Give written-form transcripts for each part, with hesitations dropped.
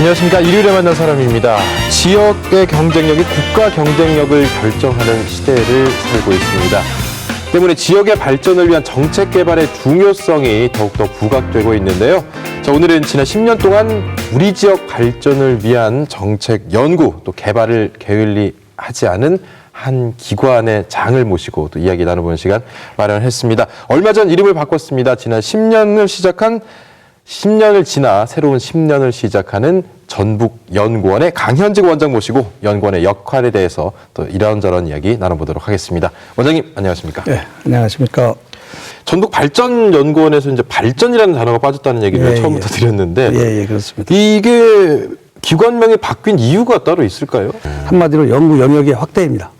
안녕하십니까. 일요일에 만난 사람입니다. 지역의 경쟁력이 국가 경쟁력을 결정하는 시대를 살고 있습니다. 때문에 지역의 발전을 위한 정책 개발의 중요성이 더욱더 부각되고 있는데요. 자, 오늘은 지난 10년 동안 우리 지역 발전을 위한 정책 연구 또 개발을 게을리하지 않은 한 기관의 장을 모시고 또 이야기 나눠보는 시간 마련했습니다. 얼마 전 이름을 바꿨습니다. 지난 10년을 지나 새로운 10년을 시작하는 전북연구원의 강현직 원장 모시고 연구원의 역할에 대해서 또 이런저런 이야기 나눠보도록 하겠습니다. 원장님 안녕하십니까? 네, 안녕하십니까? 전북발전연구원에서 이제 발전이라는 단어가 빠졌다는 얘기를 처음부터 드렸는데, 예, 그렇습니다. 이게 기관명이 바뀐 이유가 따로 있을까요? 한마디로 연구 영역의 확대입니다.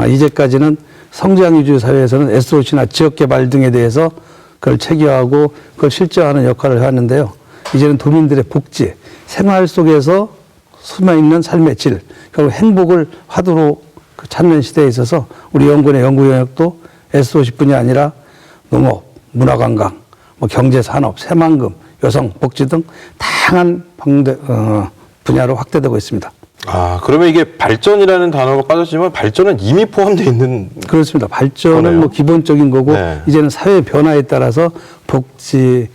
이제까지는 성장 위주 사회에서는 SOC나 지역개발 등에 대해서 그걸 체계화하고 그걸 실제화하는 역할을 해왔는데요. 이제는 도민들의 복지, 생활 속에서 숨어있는 삶의 질, 결국 행복을 화두로 찾는 시대에 있어서 우리 연구원의 연구 영역도 SOC뿐이 아니라 농업, 문화관광, 경제산업, 새만금, 여성, 복지 등 다양한 분야로 확대되고 있습니다. 그러면 이게 발전이라는 단어가 빠졌지만 발전은 이미 포함되어 있는. 그렇습니다. 발전은 거네요. 기본적인 거고, 네. 이제는 사회 변화에 따라서 복지,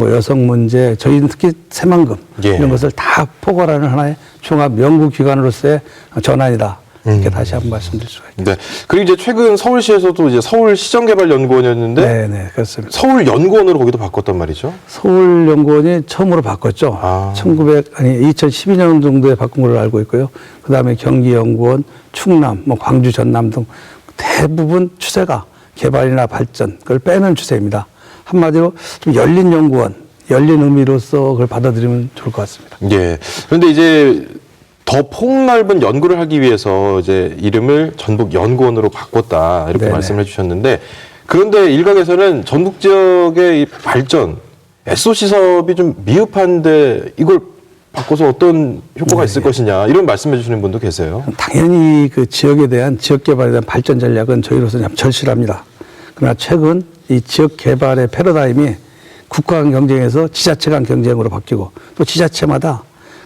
여성 문제, 저희는 특히 새만금 이런 것을 다 포괄하는 하나의 종합 연구기관으로서의 전환이다. 이렇게 다시 한번 말씀드릴 수가 있습니다. 네. 그리고 이제 최근 서울시에서도 이제 서울시정개발연구원이었는데, 네, 그렇습니다. 서울연구원으로 거기도 바꿨단 말이죠. 서울연구원이 처음으로 바꿨죠. 2012년 정도에 바꾼 걸로 알고 있고요. 그 다음에 경기연구원, 충남, 광주, 전남 등 대부분 추세가 개발이나 발전, 그걸 빼는 추세입니다. 한마디로 좀 열린 연구원, 열린 의미로서 그걸 받아들이면 좋을 것 같습니다. 예. 그런데 이제 더 폭넓은 연구를 하기 위해서 이제 이름을 전북연구원으로 바꿨다 이렇게 말씀을 해주셨는데, 그런데 일각에서는 전북 지역의 이 발전, SOC 사업이 좀 미흡한데 이걸 바꿔서 어떤 효과가 있을 것이냐 이런 말씀해 주시는 분도 계세요. 당연히 그 지역에 대한 지역 개발에 대한 발전 전략은 저희로서는 참 절실합니다. 그러나 최근 이 지역 개발의 패러다임이 국가 간 경쟁에서 지자체 간 경쟁으로 바뀌고 또 지자체마다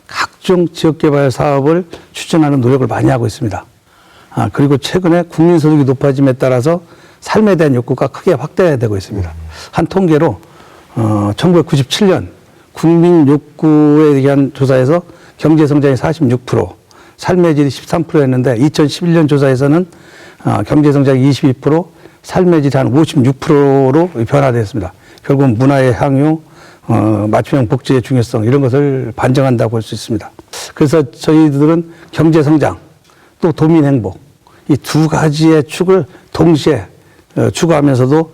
각종 지역개발 사업을 추진하는 노력을 많이 하고 있습니다. 그리고 최근에 국민소득이 높아짐에 따라서 삶에 대한 욕구가 크게 확대되고 있습니다. 한 통계로 1997년 국민 욕구에 대한 조사에서 경제성장이 46%, 삶의 질이 13%였는데 2011년 조사에서는 경제성장이 22%, 삶의 질이 한 56%로 변화됐습니다. 결국은 문화의 향유, 맞춤형 복지의 중요성 이런 것을 반증한다고 볼 수 있습니다. 그래서 저희들은 경제성장 또 도민행복 이 두 가지의 축을 동시에 추구하면서도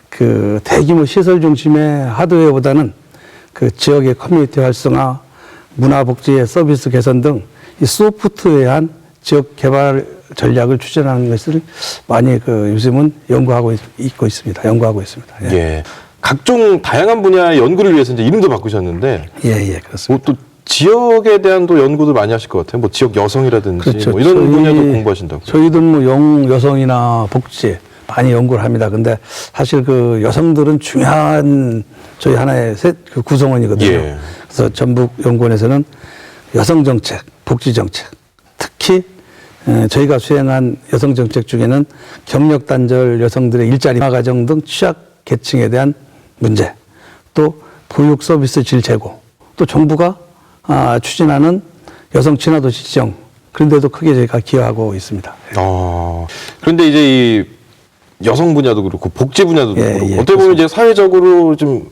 그 대규모 시설 중심의 하드웨어보다는 그 지역의 커뮤니티 활성화, 문화복지의 서비스 개선 등 이 소프트웨어한 지역 개발 전략을 추진하는 것을 많이 요즘은 연구하고 있습니다. 예. 각종 다양한 분야의 연구를 위해서 이제 이름도 바꾸셨는데, 예, 그렇습니다. 또 지역에 대한 또 연구도 많이 하실 것 같아요. 지역 여성이라든지 그렇죠. 이런 분야도 공부하신다고. 저희도 여성이나 복지 많이 연구를 합니다. 근데 사실 그 여성들은 중요한 저희 하나의 구성원이거든요. 예. 그래서 전북연구원에서는 여성정책, 복지정책, 특히 저희가 수행한 여성정책 중에는 경력단절 여성들의 일자리 가정 등 취약계층에 대한 문제, 또 보육 서비스 질 제고, 또 정부가 추진하는 여성 친화도시 지정, 그런 데도 크게 저희가 기여하고 있습니다. 그런데 이제 이 여성 분야도 그렇고 복지 분야도 그렇고 어떻게 보면 이제 사회적으로 좀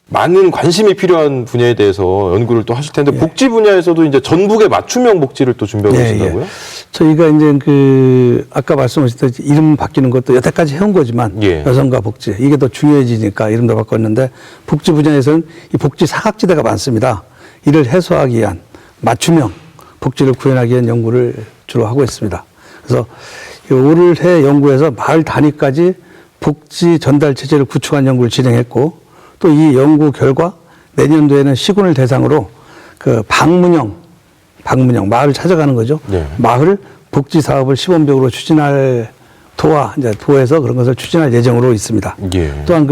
많은 관심이 필요한 분야에 대해서 연구를 또 하실 텐데, 복지 분야에서도 이제 전북의 맞춤형 복지를 또 준비하고 계신다고요? 저희가 이제 아까 말씀하셨듯이 이름 바뀌는 것도 여태까지 해온 거지만 여성과 복지 이게 더 중요해지니까 이름도 바꿨는데, 복지 분야에서는 이 복지 사각지대가 많습니다. 이를 해소하기 위한 맞춤형 복지를 구현하기 위한 연구를 주로 하고 있습니다. 그래서 올해 연구에서 마을 단위까지 복지 전달 체제를 구축한 연구를 진행했고, 또 이 연구 결과 내년도에는 시군을 대상으로 방문형 마을을 찾아가는 거죠. 마을 복지 사업을 시범적으로 추진할 도에서 그런 것을 추진할 예정으로 있습니다. 또한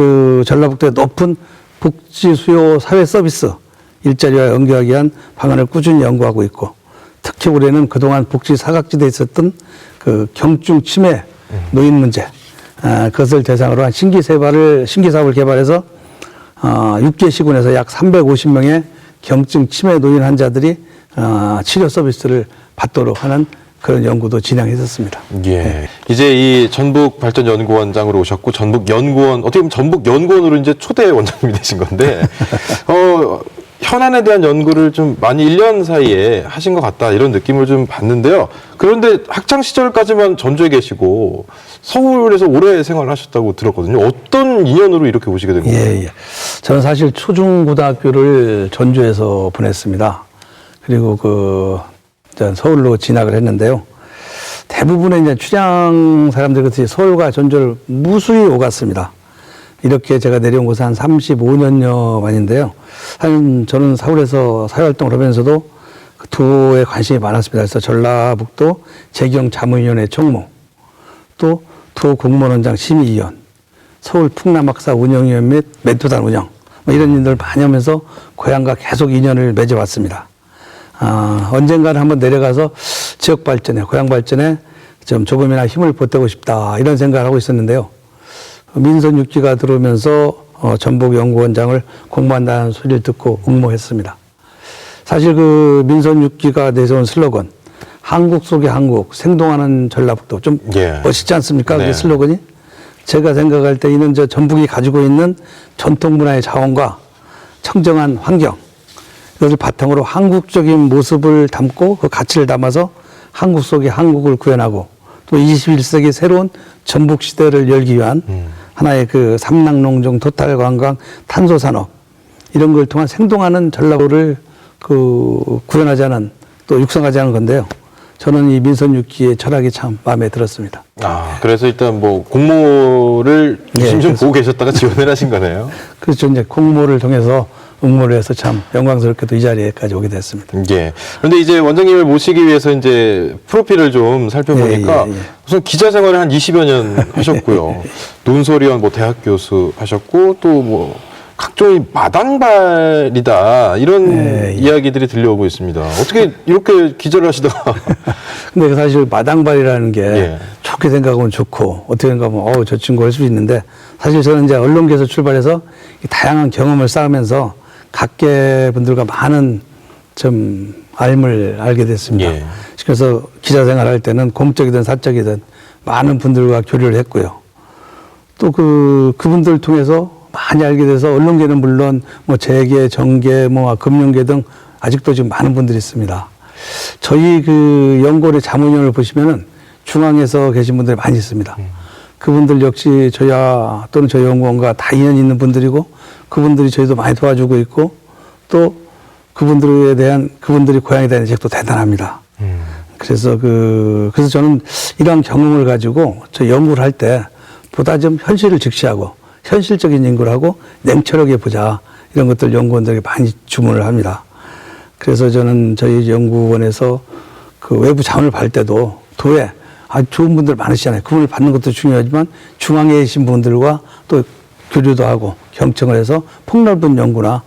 전라북도의 높은 복지 수요 사회 서비스 일자리와 연계하기 위한 방안을 꾸준히 연구하고 있고, 특히 올해는 그동안 복지 사각지대에 있었던 그 경증 치매 노인 문제, 그것을 대상으로 한 신기 사업을 개발해서 6개 시군에서 약 350명의 경증 치매 노인 환자들이 치료 서비스를 받도록 하는 그런 연구도 진행했었습니다. 예. 네. 이제 이 전북발전연구원장으로 오셨고, 전북연구원, 어떻게 보면 전북연구원으로 이제 초대 원장님이 되신 건데, 현안에 대한 연구를 좀 많이 1년 사이에 하신 것 같다, 이런 느낌을 좀 받는데요. 그런데 학창시절까지만 전주에 계시고, 서울에서 오래 생활을 하셨다고 들었거든요. 어떤 인연으로 이렇게 오시게 된 건가요? 예. 저는 사실 초중고등학교를 전주에서 보냈습니다. 그리고 서울로 진학을 했는데요. 대부분의 이제 출양 사람들 같이 서울과 전주를 무수히 오갔습니다. 이렇게 제가 내려온 곳은 한 35년여 만인데요. 저는 서울에서 사회활동을 하면서도 그 도에 관심이 많았습니다. 그래서 전라북도 재경자문위원회 총무, 또 도공무원원장 심의위원, 서울 풍남학사 운영위원 및 멘토단 운영, 이런 일들을 많이 하면서 고향과 계속 인연을 맺어왔습니다. 언젠가는 한번 내려가서 지역 발전에, 고향 발전에 좀 조금이나 힘을 보태고 싶다, 이런 생각을 하고 있었는데요. 민선 6기가 들어오면서 전북연구원장을 공부한다는 소리를 듣고 응모했습니다. 사실 그 민선 6기가 내세운 슬로건, 한국 속의 한국, 생동하는 전라북도, 좀 멋있지 않습니까? 네. 그 슬로건이? 제가 생각할 때 이는 전북이 가지고 있는 전통 문화의 자원과 청정한 환경, 이것을 바탕으로 한국적인 모습을 담고 그 가치를 담아서 한국 속의 한국을 구현하고, 또 21세기 새로운 전북 시대를 열기 위한 하나의 그 삼락농종, 토탈관광, 탄소산업, 이런 걸 통한 생동하는 전라도를 구현하자는, 또 육성하자는 건데요. 저는 이 민선 6기의 철학이 참 마음에 들었습니다. 그래서 일단 공모를 심심 보고 계셨다가 지원을 하신 거네요. 그렇죠. 이제 공모를 통해서 응모를 해서 참 영광스럽게도 이 자리에까지 오게 됐습니다. 예. 그런데 이제 원장님을 모시기 위해서 이제 프로필을 좀 살펴보니까 우선 기자 생활을 한 20여 년 하셨고요. 논설위원, 대학 교수 하셨고, 또 각종의 마당발이다, 이런 이야기들이 들려오고 있습니다. 어떻게 이렇게 기자를 하시다가. 근데 사실 마당발이라는 게 좋게 생각하면 좋고, 어떻게 생각하면 저 친구 할 수 있는데, 사실 저는 이제 언론계에서 출발해서 다양한 경험을 쌓으면서 각계 분들과 많은 좀 알을 알게 됐습니다. 그래서 기자 생활할 때는 공적이든 사적이든 많은 분들과 교류를 했고요. 또 그분들 통해서 많이 알게 돼서 언론계는 물론 재계, 정계, 금융계 등 아직도 지금 많은 분들이 있습니다. 저희 연구원의 자문위원을 보시면은 중앙에서 계신 분들이 많이 있습니다. 그분들 역시 저희와 또는 저희 연구원과 다 인연이 있는 분들이고, 그분들이 저희도 많이 도와주고 있고, 또 그분들이 고향에 대한 애정도 대단합니다. 그래서 그래서 저는 이러한 경험을 가지고 저 연구를 할 때 보다 좀 현실을 직시하고 현실적인 연구를 하고 냉철하게 보자, 이런 것들 연구원들에게 많이 주문을 합니다. 그래서 저는 저희 연구원에서 외부 자문을 받을 때도 도에 아주 좋은 분들 많으시잖아요. 그분을 받는 것도 중요하지만 중앙에 계신 분들과 또 교류도 하고 경청을 해서 폭넓은 연구나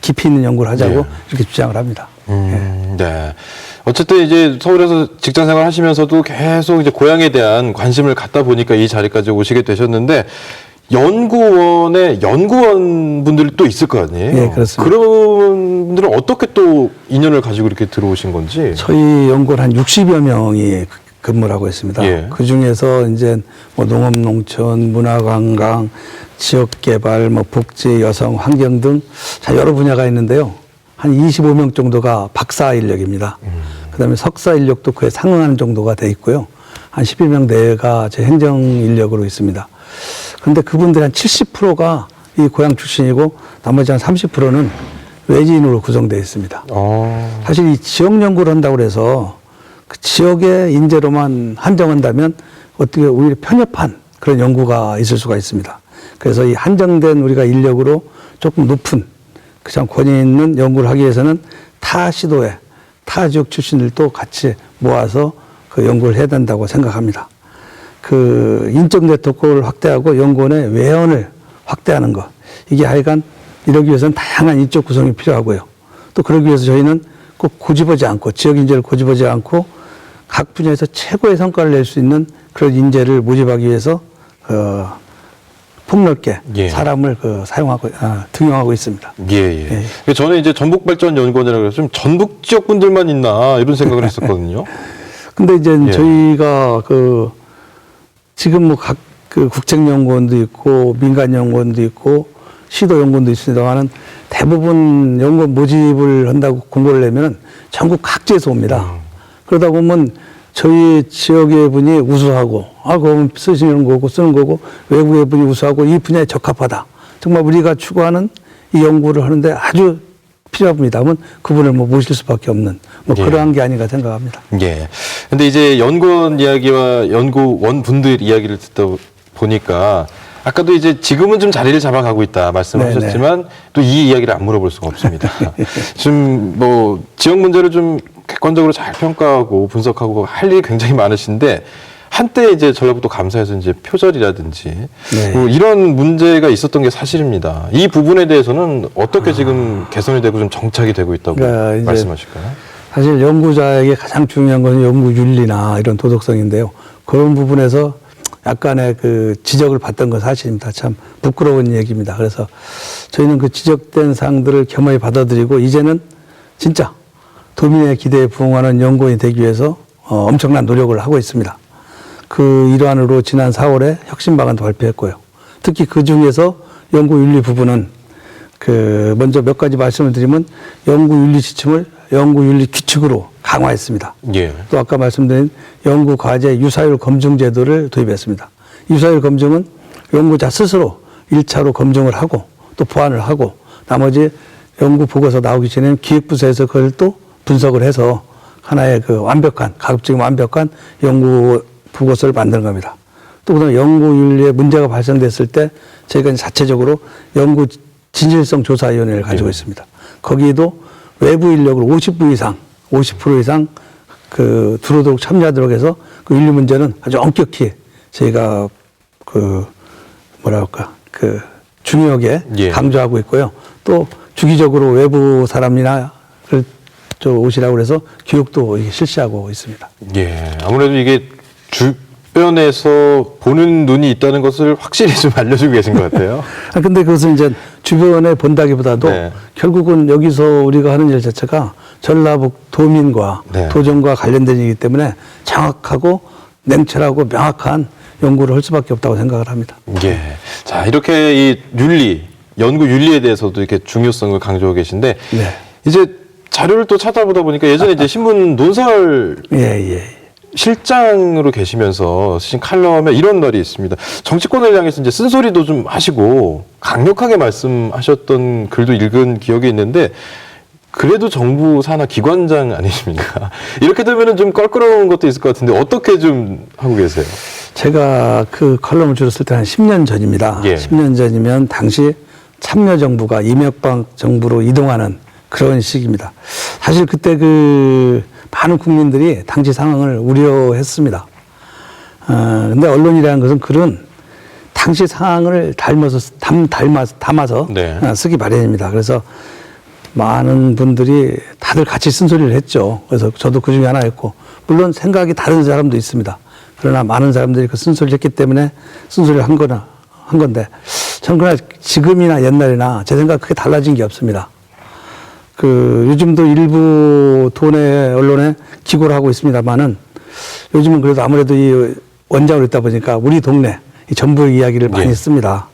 깊이 있는 연구를 하자고 이렇게 주장을 합니다. 네. 어쨌든 이제 서울에서 직장 생활 하시면서도 계속 이제 고향에 대한 관심을 갖다 보니까 이 자리까지 오시게 되셨는데, 연구원에 연구원 분들이 또 있을 거 아니에요? 네, 그렇습니다. 그런 분들은 어떻게 또 인연을 가지고 이렇게 들어오신 건지? 저희 연구원 한 60여 명이 근무를 하고 있습니다. 그 중에서 이제 농업, 농촌, 문화관광, 지역개발, 복지, 여성, 환경 등 여러 분야가 있는데요. 한 25명 정도가 박사 인력입니다. 그다음에 석사 인력도 그에 상응하는 정도가 돼 있고요. 한 11명 내가 제 행정 인력으로 있습니다. 그런데 그분들 한 70%가 이 고향 출신이고, 나머지 한 30%는 외지인으로 구성되어 있습니다. 사실 이 지역 연구를 한다고 해서 그 지역의 인재로만 한정한다면 어떻게 오히려 편협한 그런 연구가 있을 수가 있습니다. 그래서 이 한정된 우리가 인력으로 조금 높은 참 권위 있는 연구를 하기 위해서는 타 시도에 타 지역 출신들도 같이 모아서 연구를 해야 된다고 생각합니다. 인적 네트워크를 확대하고 연구원의 외연을 확대하는 것, 이게 하여간 이러기 위해서는 다양한 인적 구성이 필요하고요. 또 그러기 위해서 저희는 꼭 고집하지 않고 지역 인재를 고집하지 않고 각 분야에서 최고의 성과를 낼 수 있는 그런 인재를 모집하기 위해서 폭넓게 예. 사람을 사용하고 등용하고 있습니다. 예. 저는 이제 전북발전연구원이라고 해서 좀 전북 지역 분들만 있나 이런 생각을 했었거든요. 근데 이제 예. 저희가 지금 뭐 각 국책연구원도 있고 민간연구원도 있고 시도연구원도 있습니다만은 대부분 연구원 모집을 한다고 공고를 내면은 전국 각지에서 옵니다. 그러다 보면 저희 지역의 분이 우수하고 그럼 쓰시는 거고 쓰는 거고 외국의 분이 우수하고 이 분야에 적합하다. 정말 우리가 추구하는 이 연구를 하는데 아주 필요합니다. 하면 그분을 모실 수밖에 없는 예. 그러한 게 아닌가 생각합니다. 예. 근데 이제 연구원 이야기와 연구원 분들 이야기를 듣다 보니까 아까도 이제 지금은 좀 자리를 잡아가고 있다 말씀하셨지만 또 이 이야기를 안 물어볼 수가 없습니다. 지금 뭐 지역 문제를 좀 객관적으로 잘 평가하고 분석하고 할 일이 굉장히 많으신데 한때 이제 전라북도 감사에서 이제 표절이라든지 네. 뭐 이런 문제가 있었던 게 사실입니다. 이 부분에 대해서는 어떻게 지금 개선이 되고 좀 정착이 되고 있다고 그러니까 이제 말씀하실까요? 사실 연구자에게 가장 중요한 것은 연구 윤리나 이런 도덕성인데요. 그런 부분에서 약간의 지적을 받던 건 사실입니다. 참 부끄러운 얘기입니다. 그래서 저희는 그 지적된 사항들을 겸허히 받아들이고 이제는 진짜 도민의 기대에 부응하는 연구원이 되기 위해서 엄청난 노력을 하고 있습니다. 그 일환으로 지난 4월에 혁신방안도 발표했고요. 특히 그 중에서 연구윤리 부분은 먼저 몇 가지 말씀을 드리면 연구윤리 지침을 연구윤리 규칙으로 강화했습니다. 예. 또 아까 말씀드린 연구과제 유사율 검증 제도를 도입했습니다. 유사율 검증은 연구자 스스로 1차로 검증을 하고 또 보완을 하고 나머지 연구 보고서 나오기 전에는 기획부서에서 그걸 또 분석을 해서 하나의 가급적이면 완벽한 연구 보고서를 만드는 겁니다. 또 그다음에 연구윤리에 문제가 발생됐을 때 저희가 자체적으로 연구 진실성 조사위원회를 가지고 있습니다. 거기에도 외부 인력을 50% 이상 들어오도록 참여하도록 해서 그 윤리 문제는 아주 엄격히 저희가 중요하게 예. 강조하고 있고요. 또 주기적으로 외부 사람이나 오시라고 해서 교육도 실시하고 있습니다. 예. 아무래도 이게 주변에서 보는 눈이 있다는 것을 확실히 좀 알려주고 계신 것 같아요. 근데 그것은 이제 주변에 본다기보다도 네. 결국은 여기서 우리가 하는 일 자체가 전라북 도민과 네. 도정과 관련된 일이기 때문에 정확하고 냉철하고 명확한 연구를 할 수밖에 없다고 생각을 합니다. 예. 자, 이렇게 이 연구 윤리에 대해서도 이렇게 중요성을 강조하고 계신데 네. 이제 자료를 또 찾아보다 보니까 예전에 이제 신문 논설 예. 실장으로 계시면서 쓰신 칼럼에 이런 말이 있습니다. 정치권을 향해서 이제 쓴소리도 좀 하시고 강력하게 말씀하셨던 글도 읽은 기억이 있는데 그래도 정부 산하 기관장 아니십니까? 이렇게 되면은 좀 껄끄러운 것도 있을 것 같은데 어떻게 좀 하고 계세요? 제가 그 칼럼을 주로 쓸 때 한 10년 전입니다. 예. 10년 전이면 당시 참여정부가 이명박 정부로 이동하는 그런 시기입니다. 사실 그때 많은 국민들이 당시 상황을 우려했습니다. 근데 언론이라는 것은 그런 당시 상황을 담아서 네. 쓰기 마련입니다. 그래서 많은 분들이 다들 같이 쓴소리를 했죠. 그래서 저도 그 중에 하나였고, 물론 생각이 다른 사람도 있습니다. 그러나 많은 사람들이 그 쓴소리를 했기 때문에 쓴소리를 한 건데, 저는 그러나 지금이나 옛날이나 제 생각 크게 달라진 게 없습니다. 요즘도 일부 도내 언론에 기고를 하고 있습니다만은 요즘은 그래도 아무래도 이 원작으로 있다 보니까 우리 동네, 이 전북 이야기를 많이 씁니다.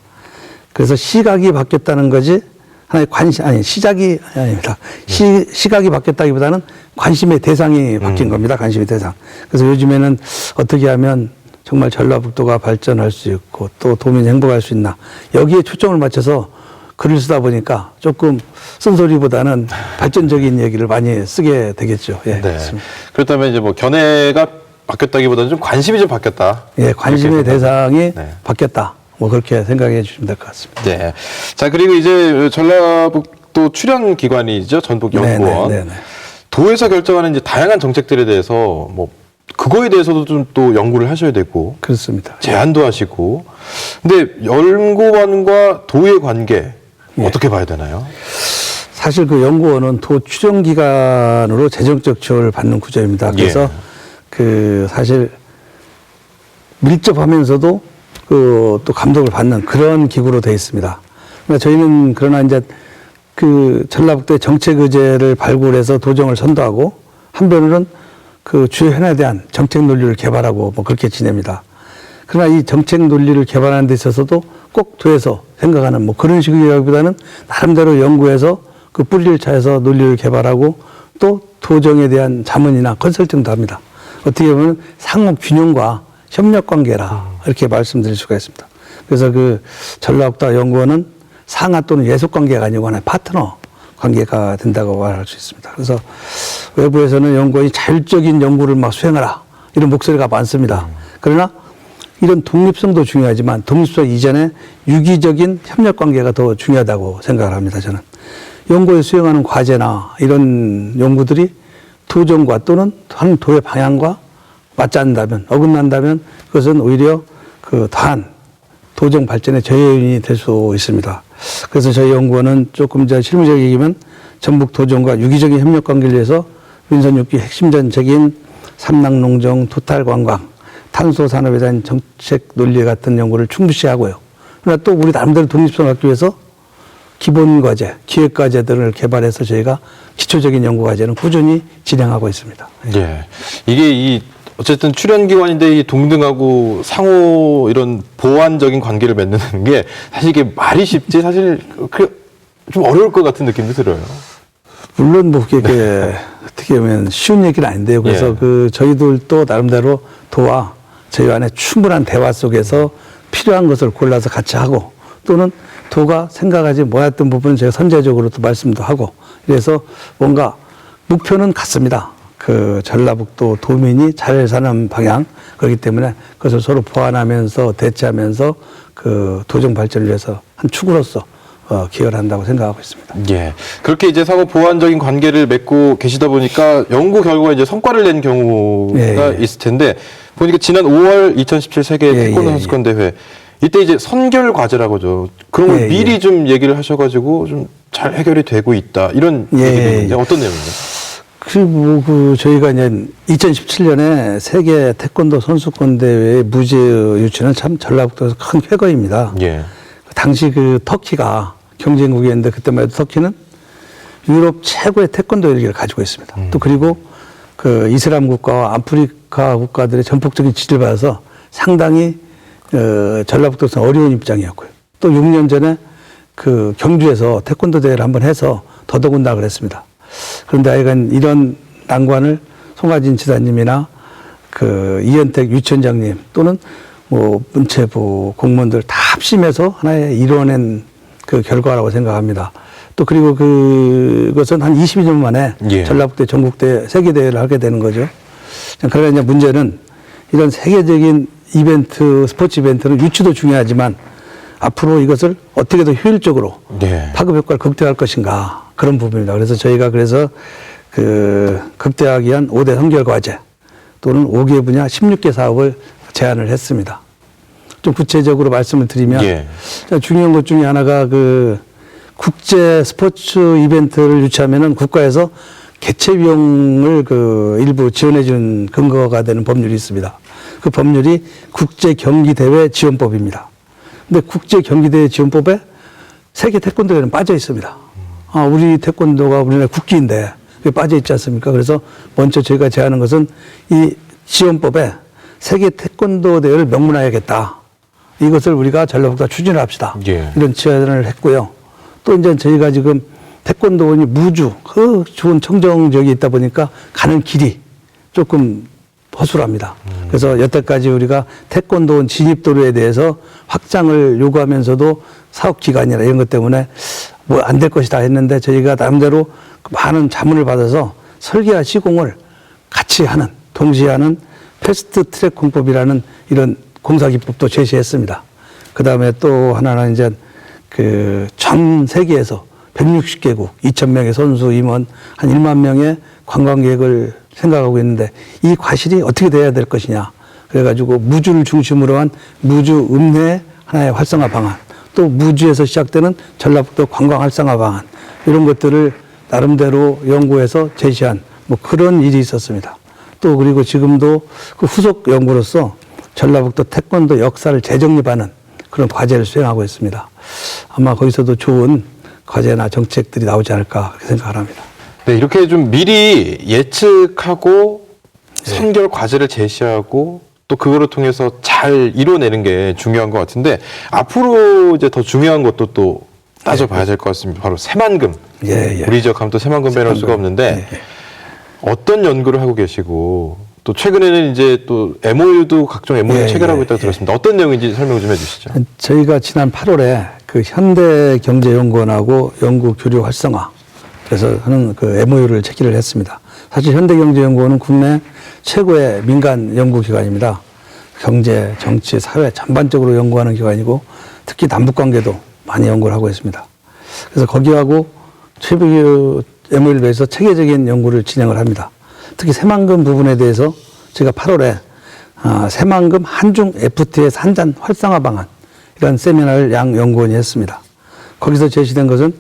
그래서 시각이 바뀌었다는 거지, 하나의 시작이 아닙니다. 시각이 바뀌었다기보다는 관심의 대상이 바뀐 겁니다. 관심의 대상. 그래서 요즘에는 어떻게 하면 정말 전라북도가 발전할 수 있고 또 도민이 행복할 수 있나. 여기에 초점을 맞춰서 글을 쓰다 보니까 조금 쓴소리보다는 발전적인 얘기를 많이 쓰게 되겠죠. 예, 네. 그렇습니다. 그렇다면 이제 뭐 견해가 바뀌었다기보다는 좀 관심이 좀 바뀌었다. 예, 관심의 대상이 네. 바뀌었다. 뭐 그렇게 생각해 주시면 될 것 같습니다. 네. 자, 그리고 이제 전라북도 출연 기관이죠. 전북연구원. 네. 도에서 결정하는 이제 다양한 정책들에 대해서 뭐 그거에 대해서도 좀 또 연구를 하셔야 되고 그렇습니다. 제안도 하시고. 근데 연구원과 도의 관계 예. 어떻게 봐야 되나요? 사실 그 연구원은 도 추정기관으로 재정적 지원을 받는 구조입니다. 그래서 예. 그 사실 밀접하면서도 그 또 감독을 받는 그런 기구로 되어 있습니다. 그러니까 저희는 그러나 이제 그 전라북도의 정책 의제를 발굴해서 도정을 선도하고 한편으로는 그 주요 현안에 대한 정책 논리를 개발하고 뭐 그렇게 지냅니다. 그러나 이 정책 논리를 개발하는 데 있어서도 꼭 도에서 생각하는 뭐 그런 식이라기보다는 나름대로 연구해서 그 뿌리를 차해서 논리를 개발하고 또 도정에 대한 자문이나 컨설팅도 합니다. 어떻게 보면 상호 균형과 협력 관계라 이렇게 말씀드릴 수가 있습니다. 그래서 그 전라북도 연구원은 상하 또는 예속 관계가 아니고 하나의 파트너 관계가 된다고 말할 수 있습니다. 그래서 외부에서는 연구원이 자율적인 연구를 막 수행하라 이런 목소리가 많습니다. 그러나 이런 독립성도 중요하지만 독립성 이전에 유기적인 협력 관계가 더 중요하다고 생각을 합니다. 저는 연구에 수행하는 과제나 이런 연구들이 도정과 또는 한 도의 방향과 맞지 않는다면 어긋난다면 그것은 오히려 그 더한 도정 발전의 저해요인이 될 수 있습니다. 그래서 저희 연구원은 조금 더 실무적인 얘기면 전북 도정과 유기적인 협력 관계를 위해서 민선 6기 핵심 정책인 삼락농정, 토탈관광, 탄소 산업에 대한 정책 논리 같은 연구를 충분히 하고요. 그러나 또 우리 나름대로 독립성을 갖기 위해서 기본 과제, 기획 과제들을 개발해서 저희가 기초적인 연구 과제는 꾸준히 진행하고 있습니다. 예. 이게 어쨌든 출연기관인데 이 동등하고 상호 이런 보완적인 관계를 맺는 게 사실 이게 말이 쉽지 사실 좀 어려울 것 같은 느낌도 들어요. 물론 뭐 그게 어떻게 보면 쉬운 얘기는 아닌데요. 그래서 예. 그 저희들도 나름대로 도와 저희 안에 충분한 대화 속에서 필요한 것을 골라서 같이 하고 또는 도가 생각하지 못했던 부분은 제가 선제적으로 또 말씀도 하고 그래서 뭔가 목표는 같습니다. 그 전라북도 도민이 잘 사는 방향 그렇기 때문에 그것을 서로 보완하면서 대체하면서 그 도정 발전을 위해서 한 축으로서 기여를 한다고 생각하고 있습니다. 예. 그렇게 이제 상호 보완적인 관계를 맺고 계시다 보니까 연구 결과에 이제 성과를 낸 경우가 예, 예. 있을 텐데 보니까 지난 5월 2017 세계 예, 태권도 예, 선수권 대회 이때 이제 선결 과제라고죠. 그런 걸 예, 미리 좀 얘기를 하셔가지고 좀 잘 해결이 되고 있다 이런 예, 얘기도 예. 있는데 어떤 내용인가요? 저희가 이제 2017년에 세계 태권도 선수권 대회 무제 유치는 참 전라북도에서 큰 쾌거입니다. 예. 당시 그 터키가 경쟁국이었는데 그때만 해도 터키는 유럽 최고의 태권도 열기를 가지고 있습니다. 또 그리고 그 이슬람 국가와 아프리카 국가들의 전폭적인 지지를 받아서 상당히 전라북도에서 어려운 입장이었고요. 또 6년 전에 그 경주에서 태권도 대회를 한번 해서 더더군다나 그랬습니다. 그런데 하여간 이런 난관을 송하진 지사님이나 그 이현택 유치원장님 또는 뭐 문체부 공무원들 다 합심해서 하나의 이뤄낸 그 결과라고 생각합니다. 또 그리고 그것은 한 22년 만에 예. 전라북도 전국대 세계대회를 하게 되는 거죠. 그러나 이제 문제는 이런 세계적인 이벤트, 스포츠 이벤트는 유치도 중요하지만 앞으로 이것을 어떻게 더 효율적으로 네. 파급 효과를 극대화할 것인가 그런 부분입니다. 그래서 저희가 그래서 그 극대화하기 위한 5대 선결 과제 또는 5개 분야 16개 사업을 제안을 했습니다. 좀 구체적으로 말씀을 드리면 예. 중요한 것 중에 하나가 그 국제 스포츠 이벤트를 유치하면은 국가에서 개최 비용을 그 일부 지원해 주는 근거가 되는 법률이 있습니다. 그 법률이 국제경기대회 지원법입니다. 근데 국제경기대회 지원법에 세계 태권도회는 빠져 있습니다. 우리 태권도가 우리나라 국기인데 그게 빠져 있지 않습니까? 그래서 먼저 저희가 제안한 것은 이 지원법에 세계 태권도 대회를 명문화해야겠다. 이것을 우리가 전라북도가 추진을 합시다. 예. 이런 제안을 했고요. 또 이제 저희가 지금 태권도원이 무주, 그 좋은 청정 지역에 있다 보니까 가는 길이 조금 허술합니다. 그래서 여태까지 우리가 태권도원 진입도로에 대해서 확장을 요구하면서도 사업 기간이나 이런 것 때문에 뭐 안 될 것이다 했는데 저희가 나름대로 많은 자문을 받아서 설계와 시공을 같이 하는, 동시에 하는 패스트 트랙 공법이라는 이런 공사 기법도 제시했습니다. 그 다음에 또 하나는 이제 그 전 세계에서 160개국, 2,000명의 선수, 임원, 한 1만 명의 관광객을 생각하고 있는데 이 과실이 어떻게 돼야 될 것이냐. 그래가지고 무주를 중심으로 한 무주 읍내 하나의 활성화 방안, 또 무주에서 시작되는 전라북도 관광 활성화 방안 이런 것들을 나름대로 연구해서 제시한 뭐 그런 일이 있었습니다. 또 그리고 지금도 그 후속 연구로서 전라북도 태권도 역사를 재정립하는 그런 과제를 수행하고 있습니다. 아마 거기서도 좋은 과제나 정책들이 나오지 않을까 그렇게 생각을 합니다. 네, 이렇게 좀 미리 예측하고 선결 과제를 제시하고 또 그거를 통해서 잘 이뤄내는 게 중요한 것 같은데 앞으로 이제 더 중요한 것도 또 따져봐야 될 것 같습니다. 바로 새만금. 예. 우리 지역 하면 또 새만금 빼놓을 수가 없는데 어떤 연구를 하고 계시고 또 최근에는 이제 또 MOU도 각종 MOU 체결하고 있다고 들었습니다. 어떤 내용인지 설명 좀 해주시죠. 저희가 지난 8월에 그 현대경제연구원하고 연구 교류 활성화 그래서 하는 그 MOU를 체결을 했습니다. 사실 현대경제연구원은 국내 최고의 민간 연구기관입니다. 경제, 정치, 사회 전반적으로 연구하는 기관이고 특히 남북관계도 많이 연구를 하고 있습니다. 그래서 거기하고 최고 MOU를 위해서 체계적인 연구를 진행을 합니다. 특히 새만금 부분에 대해서 제가 8월에 새만금 한중 FTA 산잔 활성화 방안 이런 세미나를 양 연구원이 했습니다. 거기서 제시된 것은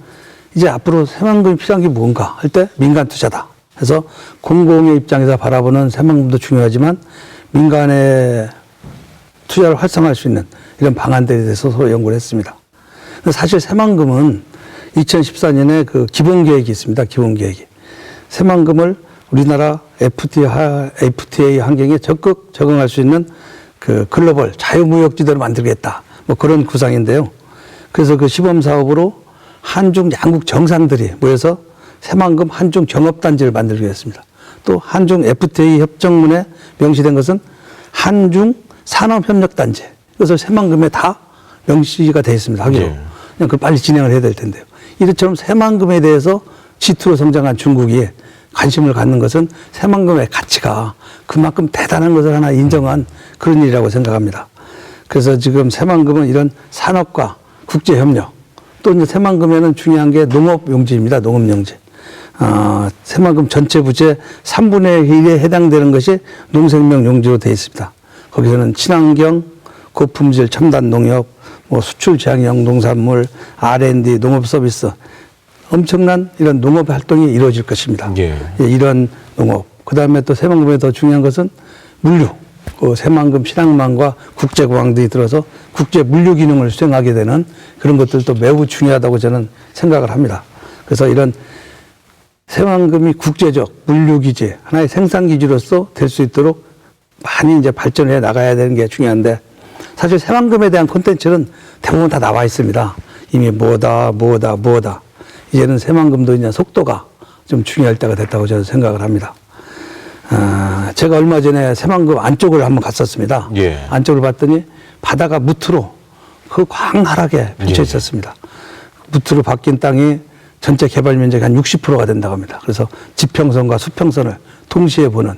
이제 앞으로 새만금이 필요한 게 뭔가 할 때 민간 투자다. 그래서 공공의 입장에서 바라보는 새만금도 중요하지만 민간의 투자를 활성화할 수 있는 이런 방안들에 대해서 서로 연구를 했습니다. 사실 새만금은 2014년에 그 기본 계획이 있습니다. 기본 계획이. 새만금을 우리나라 FTA 환경에 적극 적응할 수 있는 그 글로벌 자유무역지대로 만들겠다. 뭐 그런 구상인데요. 그래서 그 시범 사업으로 한중 양국 정상들이 모여서 새만금 한중 경업단지를 만들기로 했습니다. 또 한중 FTA 협정문에 명시된 것은 한중 산업협력단지. 그래서 새만금에 다 명시가 되어 있습니다. 하기로. 그냥 그걸 빨리 진행을 해야 될 텐데요. 이처럼 새만금에 대해서 G2로 성장한 중국이 관심을 갖는 것은 새만금의 가치가 그만큼 대단한 것을 하나 인정한 그런 일이라고 생각합니다. 그래서 지금 새만금은 이런 산업과 국제협력 또 이제 새만금에는 중요한 게 농업용지입니다. 농업용지. 새만금 전체 부지의 3분의 1에 해당되는 것이 농생명용지로 되어 있습니다. 거기서는 친환경, 고품질 첨단 농협, 뭐 수출 지향형 농산물, R&D, 농업 서비스 엄청난 이런 농업 활동이 이루어질 것입니다. 이런 농업. 그 다음에 또 새만금에 더 중요한 것은 물류. 그 새만금 신항만과 국제공항들이 들어서 국제 물류 기능을 수행하게 되는 그런 것들도 매우 중요하다고 저는 생각을 합니다. 그래서 이런 새만금이 국제적 물류기지, 하나의 생산기지로서 될 수 있도록 많이 이제 발전해 나가야 되는 게 중요한데 사실 새만금에 대한 콘텐츠는 대부분 다 나와 있습니다. 이미 뭐다. 이제는 새만금도 이제 속도가 좀 중요할 때가 됐다고 저는 생각을 합니다. 제가 얼마 전에 새만금 안쪽을 한번 갔었습니다. 안쪽을 봤더니 바다가 무트로 그 광활하게 펼쳐 있었습니다. 무트로 바뀐 땅이 전체 개발 면적이 한 60%가 된다고 합니다. 그래서 지평선과 수평선을 동시에 보는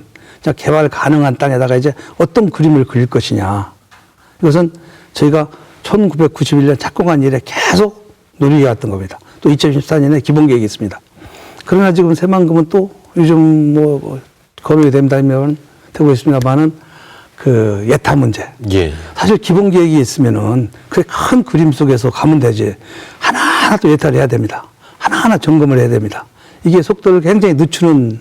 개발 가능한 땅에다가 이제 어떤 그림을 그릴 것이냐. 이것은 저희가 1991년 착공한 이래 계속 논의해왔던 겁니다. 또 2014년에 기본 계획이 있습니다. 그러나 지금 새만금은 또 요즘 뭐 거론이 된다면 되고 있습니다만은 그 예타 문제. 사실 기본 계획이 있으면은 그 큰 그림 속에서 가면 되지. 하나하나 또 예타를 해야 됩니다. 하나하나 점검을 해야 됩니다. 이게 속도를 굉장히 늦추는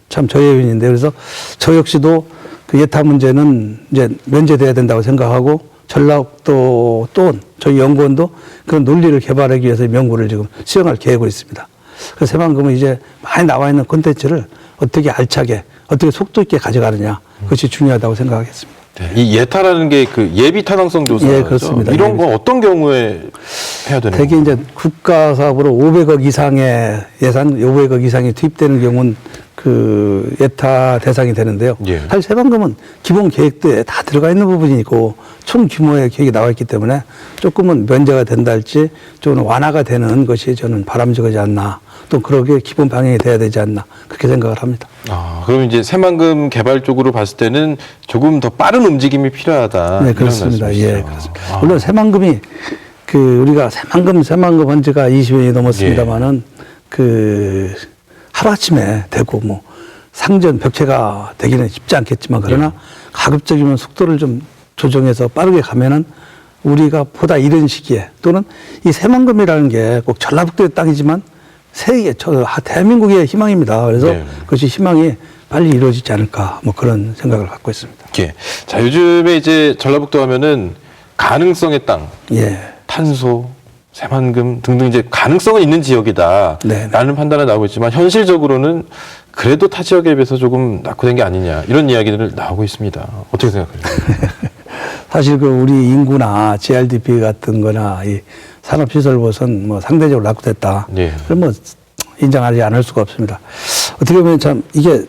참 저의 요인인데 그래서 저 역시도 그 예타 문제는 이제 면제돼야 된다고 생각하고 전라북도 또 저희 연구원도 그런 논리를 개발하기 위해서 연구를 지금 수행할 계획으로 있습니다. 그래서 새만금은 이제 많이 나와 있는 콘텐츠를 어떻게 알차게 어떻게 속도 있게 가져가느냐 그것이 중요하다고 생각하겠습니다. 이 예타라는 게 그 예비 타당성 조사. 그렇습니다. 이런 건 어떤 경우에 해야 되는 대개 이제 국가 사업으로 500억 이상의 예산, 500억 이상이 투입되는 경우는 그 예타 대상이 되는데요. 사실 새만금은 기본 계획대에 다 들어가 있는 부분이고 총 규모의 계획이 나와 있기 때문에 조금은 면제가 된다 할지 좀 완화가 되는 것이 저는 바람직하지 않나. 또 그러게 기본 방향이 돼야 되지 않나 그렇게 생각을 합니다. 그럼 이제 새만금 개발 쪽으로 봤을 때는 조금 더 빠른 움직임이 필요하다. 네, 그렇습니다. 그렇습니다. 물론 새만금이 그 우리가 새만금 한 지가 20년이 넘었습니다만은 그 하루아침에 되고 뭐 상전 벽체가 되기는 쉽지 않겠지만 그러나 가급적이면 속도를 좀 조정해서 빠르게 가면은 우리가 보다 이른 시기에 또는 이 새만금이라는 게 꼭 전라북도의 땅이지만 세계, 대한민국의 희망입니다. 그래서 네. 그것이 희망이 빨리 이루어지지 않을까 뭐 그런 생각을 갖고 있습니다. 예. 자, 요즘에 이제 전라북도 하면은 가능성의 땅, 예. 탄소, 새만금 등등 이제 가능성은 있는 지역이다. 네. 라는 판단은 나오고 있지만 현실적으로는 그래도 타 지역에 비해서 조금 낙후된 게 아니냐 이런 이야기들을 나오고 있습니다. 어떻게 생각하세요? 사실 그 우리 인구나 GRDP 같은 거나 이 산업시설보선 뭐 상대적으로 낙후됐다. 예. 그럼 뭐 인정하지 않을 수가 없습니다. 어떻게 보면 참 이게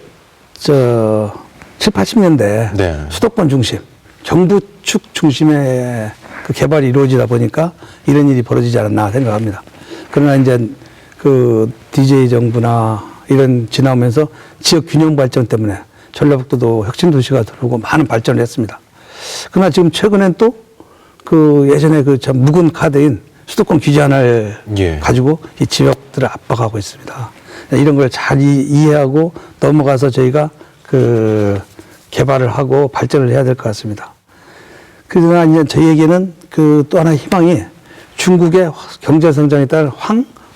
7, 80년대 네. 수도권 중심, 정부 축 중심의 그 개발이 이루어지다 보니까 이런 일이 벌어지지 않았나 생각합니다. 그러나 이제 그 DJ 정부나 이런 지나오면서 지역 균형 발전 때문에 전라북도도 혁신 도시가 들어오고 많은 발전을 했습니다. 그러나 지금 최근엔 또 그 예전에 그 참 묵은 카드인 수도권 규제 하나를 예. 가지고 이 지역들을 압박하고 있습니다. 이런 걸 잘 이해하고 넘어가서 저희가 그 개발을 하고 발전을 해야 될 것 같습니다. 그러나 이제 저희에게는 그 또 하나의 희망이 중국의 경제 성장에 따른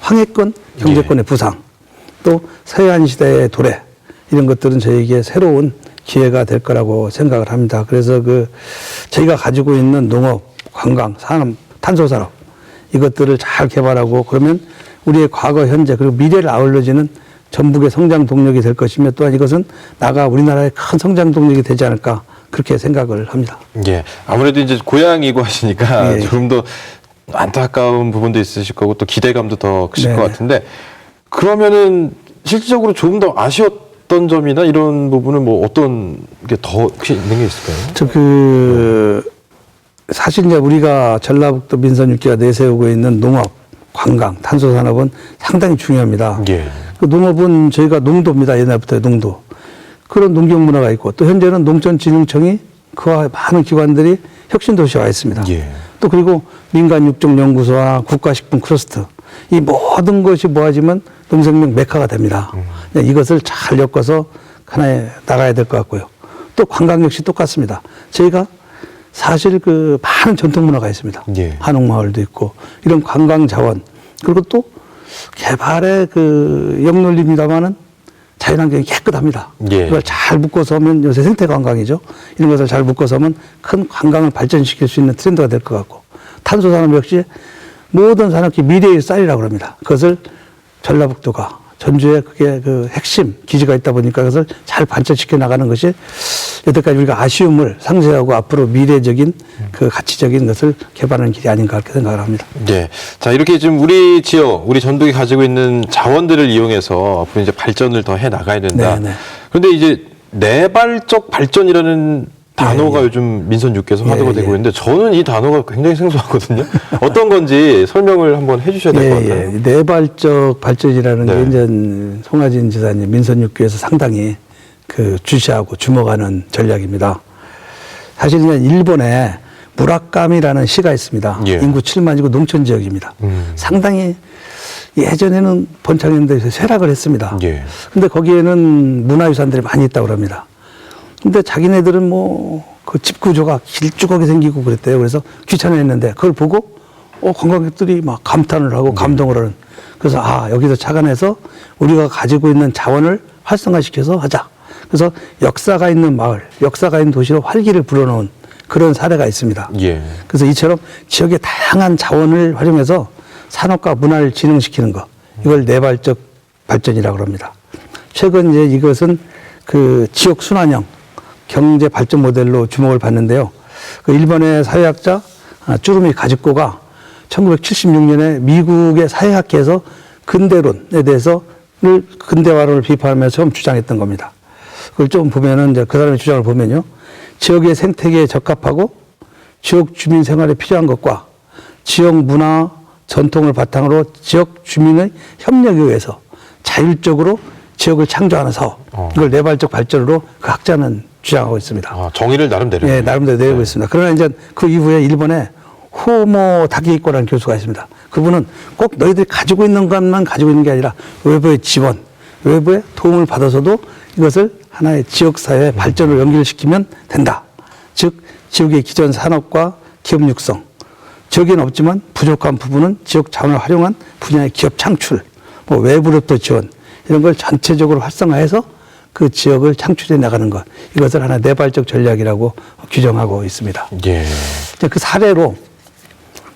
황해권 경제권의 부상, 또 서해안 시대의 도래, 이런 것들은 저희에게 새로운 기회가 될 거라고 생각을 합니다. 그래서 그 저희가 가지고 있는 농업, 관광, 산업, 탄소 산업 이것들을 잘 개발하고 그러면 우리의 과거, 현재 그리고 미래를 아울러지는 전북의 성장 동력이 될 것이며 또한 이것은 나가 우리나라의 큰 성장 동력이 되지 않을까 그렇게 생각을 합니다. 예. 아무래도 이제 고향이고 하시니까 예. 조금 더 안타까운 부분도 있으실 거고 또 기대감도 더 크실 네네. 것 같은데 그러면은 실질적으로 조금 더 아쉬웠던 점이나 이런 부분은 뭐 어떤 게 더 혹시 있는 게 있을까요? 사실 이제 우리가 전라북도 민선 6기가 내세우고 있는 농업, 관광, 탄소 산업은 상당히 중요합니다. 예. 그 농업은 저희가 농도입니다. 옛날부터 농도. 그런 농경 문화가 있고 또 현재는 농촌진흥청이 그와 많은 기관들이 혁신도시화 했습니다. 예. 또 그리고 민간 육종연구소와 국가식품 클러스터 이 모든 것이 모아지면 농생명 메카가 됩니다. 이것을 잘 엮어서 하나에 나가야 될 것 같고요. 또 관광 역시 똑같습니다. 저희가 사실 그 많은 전통 문화가 있습니다. 예. 한옥마을도 있고 이런 관광 자원 그리고 또 개발의 그 역놀림입니다마는 자연환경이 깨끗합니다. 예. 이걸 잘 묶어서 하면 요새 생태 관광이죠. 이런 것을 잘 묶어서 하면 큰 관광을 발전시킬 수 있는 트렌드가 될 것 같고 탄소 산업 역시 모든 산업기 미래의 쌀이라고 합니다. 그것을 전라북도가 전주에 그게 그 핵심 기지가 있다 보니까 그것을 잘 발전시켜 나가는 것이 여태까지 우리가 아쉬움을 상쇄하고 앞으로 미래적인 그 가치적인 것을 개발하는 길이 아닌가 그렇게 생각을 합니다. 네. 자, 이렇게 지금 우리 지역, 우리 전북이 가지고 있는 자원들을 이용해서 앞으로 이제 발전을 더 해 나가야 된다. 네네. 그런데 이제 내발적 발전이라는 단어가 예. 요즘 민선 6개에서 예, 화두가 예. 되고 있는데 저는 이 단어가 굉장히 생소하거든요. 어떤 건지 설명을 한번 해 주셔야 될 것 같아요. 예. 내발적 발전이라는 네. 게 이제 송하진 지사님 민선 6기에서 상당히 그 주시하고 주목하는 전략입니다. 사실 이제 일본에 무라카미라는 시가 있습니다. 예. 인구 7만이고 농촌 지역입니다. 상당히 예전에는 번창했는데 쇠락을 했습니다. 예. 근데 거기에는 문화유산들이 많이 있다고 합니다. 근데 자기네들은 뭐 그 집 구조가 길쭉하게 생기고 그랬대요. 그래서 귀찮아했는데 그걸 보고 관광객들이 막 감탄을 하고 감동을 하는. 그래서 여기서 착안해서 우리가 가지고 있는 자원을 활성화시켜서 하자. 그래서 역사가 있는 마을, 역사가 있는 도시로 활기를 불어넣은 그런 사례가 있습니다. 예. 그래서 이처럼 지역의 다양한 자원을 활용해서 산업과 문화를 진흥시키는 것, 이걸 내발적 발전이라고 합니다. 최근 이제 이것은 그 지역 순환형 경제 발전 모델로 주목을 받는데요. 그 일본의 사회학자 쭈루미 가즈코가 1976년에 미국의 사회학회에서 근대론에 대해서 근대화론을 비판하면서 처음 주장했던 겁니다. 그걸 좀 보면은 이제 그 사람의 주장을 보면요. 지역의 생태계에 적합하고 지역 주민 생활에 필요한 것과 지역 문화 전통을 바탕으로 지역 주민의 협력에 의해서 자율적으로 지역을 창조하는 사업. 이걸 내발적 발전으로 그 학자는 주장하고 있습니다. 정의를 나름 내려. 네, 나름대로 내리고 있습니다. 그러나 이제 그 이후에 일본에 호모 다케이코라는 교수가 있습니다. 그분은 꼭 너희들이 가지고 있는 것만 가지고 있는 게 아니라 외부의 지원, 외부의 도움을 받아서도 이것을 하나의 지역사회의 발전을 연결시키면 된다. 즉, 지역의 기존 산업과 기업 육성, 지역에는 없지만 부족한 부분은 지역 자원을 활용한 분야의 기업 창출, 뭐 외부로부터 지원 이런 걸 전체적으로 활성화해서 그 지역을 창출해 나가는 것, 이것을 하나 내발적 전략이라고 규정하고 있습니다. 예. 이제 그 사례로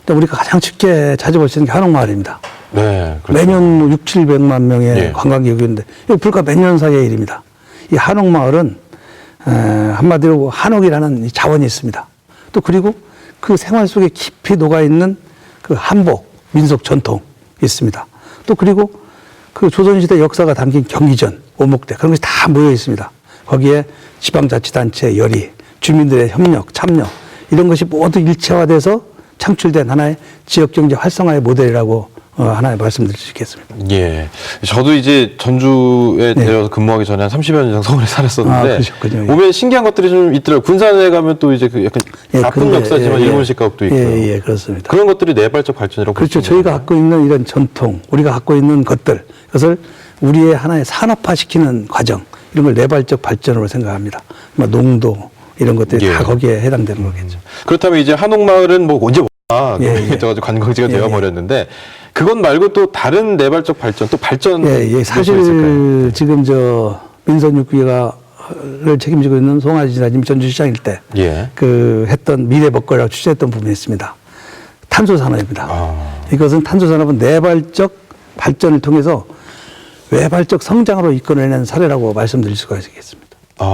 우리가 가장 쉽게 찾아볼 수 있는 게 한옥마을입니다. 네. 그렇죠. 매년 6, 700만 명의 예. 관광객이 오는데 이거 불과 몇 년 사이의 일입니다. 이 한옥마을은 한마디로 한옥이라는 이 자원이 있습니다. 또 그리고 그 생활 속에 깊이 녹아있는 그 한복, 민속 전통이 있습니다. 또 그리고 그 조선시대 역사가 담긴 경기전, 오목대 그런 것이 다 모여 있습니다. 거기에 지방자치단체 열의, 주민들의 협력, 참여 이런 것이 모두 일체화돼서 창출된 하나의 지역경제 활성화의 모델이라고 하나 말씀드릴 수 있겠습니다. 예. 저도 이제 전주에 내려서 근무하기 전에 한 30여 년 이상 서울에 살았었는데. 그러셨군요. 예. 오면 신기한 것들이 좀 있더라고요. 군산에 가면 또 이제 그 약간 나쁜 근데, 역사지만 일본식 가옥도 있고. 예, 그렇습니다. 그런 것들이 내발적 발전이라고. 그렇죠. 볼 수 저희가 있나요? 갖고 있는 이런 전통, 우리가 갖고 있는 것들, 그것을 우리의 하나의 산업화시키는 과정, 이런 걸 내발적 발전으로 생각합니다. 농도, 이런 것들이 예. 다 거기에 해당되는 거겠죠. 그렇다면 이제 한옥마을은 뭐 언제 예, 예. 가지고 관광지가 예, 되어버렸는데 그것 말고 또 다른 내발적 발전, 또 발전. 예, 사실 지금 민선 6기를 책임지고 있는 송하진 지사님 전주시장일 때 예. 그 했던 미래 먹거리라고 추진했던 부분이 있습니다. 탄소 산업입니다. 이것은 탄소 산업은 내발적 발전을 통해서 외발적 성장으로 이끌어내는 사례라고 말씀드릴 수가 있겠습니다.